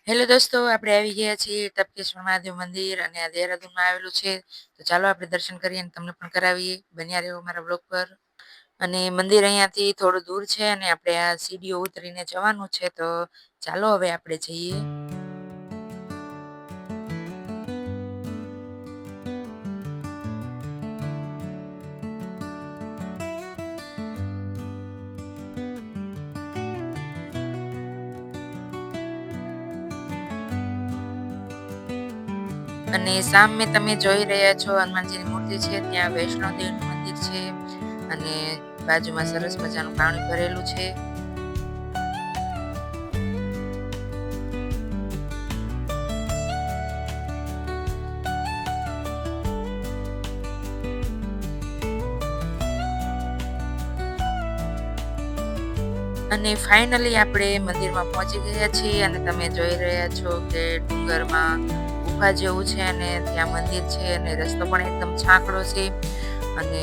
Hello દોસ્તો, આપણે આવી ગયા છીએ ટપકેશ્વર મહાદેવ મંદિર અને આ દેહરાદૂનમાં આવેલું છે. તો ચાલો આપણે દર્શન કરીએ અને તમને પણ કરાવીએ. બન્યા રહ્યો મારા બ્લોગ પર. અને મંદિર અહીંયાથી થોડું દૂર છે અને આપણે આ સીડીઓ ઉતરીને જવાનું છે. તો ચાલો હવે આપણે જઈએ. અને સામે તમે જોઈ રહ્યા છો હનુમાનજીની મૂર્તિ છે. ત્યાં વૈષ્ણોદેવીનું મંદિર છે અને બાજુમાં સરસ મજાનું પાણી ભરેલું છે. અને ફાઇનલી આપણે મંદિરમાં પહોંચી ગયા છીએ અને તમે જોઈ રહ્યા છો કે ડુંગરમાં ગુફા જેવું છે અને ત્યાં મંદિર છે અને રસ્તો પણ એકદમ સાંકડો છે અને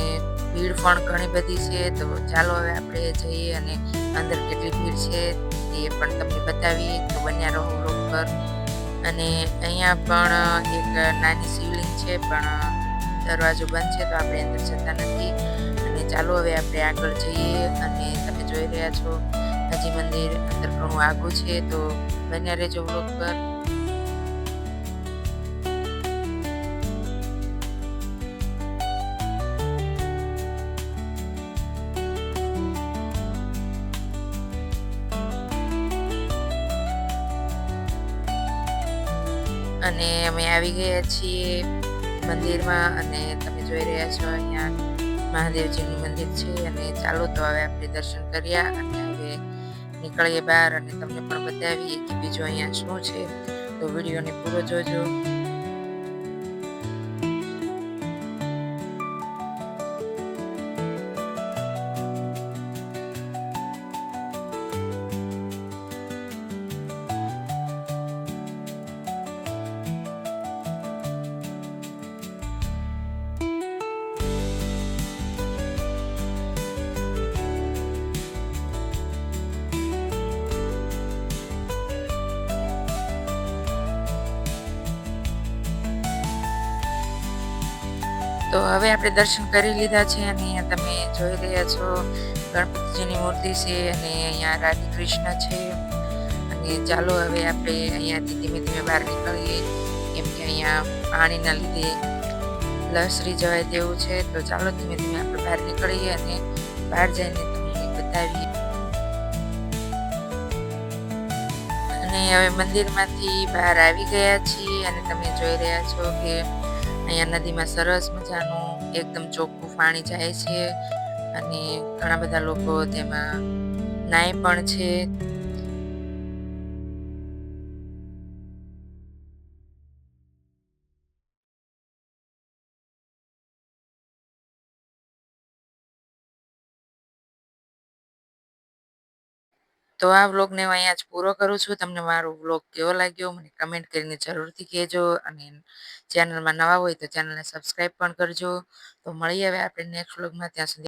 ભીડ પણ ઘણી બધી છે. તો ચાલો હવે આપણે જઈએ અને અંદર કેટલી ભીડ છે એ પણ તમને બતાવીએ. તો બન્યા રહો વ્લોગ પર. અને અહીંયા પણ એક નાની શિવલિંગ છે પણ દરવાજો બંધ છે તો આપણે અંદર જતા નથી. અને ચાલો હવે આપણે આગળ જઈએ. અને તમે જોઈ રહ્યા છો હજી મંદિર અંદર ઘણું આગું છે. તો બન્યા રહેજો વ્લોગ પર. અને અમે આવી ગયા છીએ મંદિરમાં અને તમે જોઈ રહ્યા છો અહીંયા મહાદેવજીનું મંદિર છે. અને ચાલો તો હવે આપણે દર્શન કર્યા અને હવે નીકળીએ બહાર અને તમને પણ બતાવીએ કે બીજું અહીંયા શું છે. તો વિડીયોને પૂરો જોજો. તો હવે આપણે દર્શન કરી લીધા છે અને અહીંયા તમે જોઈ રહ્યા છો ગણપતિજીની મૂર્તિ છે અને અહીંયા રાધે કૃષ્ણ છે. અને ચાલો હવે આપણે અહીંયાથી ધીમે ધીમે બહાર નીકળીએ કેમ કે અહીંયા પાણીના લીધે લસરી જવાય તેવું છે. તો ચાલો ધીમે ધીમે આપણે બહાર નીકળીએ અને બહાર જઈને તમને બતાવીએ. અને હવે મંદિરમાંથી બહાર આવી ગયા છીએ અને તમે જોઈ રહ્યા છો કે અહીંયા નદીમાં સરસ મજાનું એકદમ ચોખ્ખું પાણી જાય છે અને ઘણા બધા લોકો તેમાં નાય પણ છે. તો આ વ્લોગને હું અહીંયા જ પૂરો કરું છું. તમને મારો વ્લોગ કેવો લાગ્યો મને કમેન્ટ કરીને જરૂરથી કહેજો. અને ચેનલમાં નવા હોય તો ચેનલને સબસ્ક્રાઈબ પણ કરજો. તો મળીએ હવે આપણે નેક્સ્ટ વ્લોગમાં. ત્યાં સુધી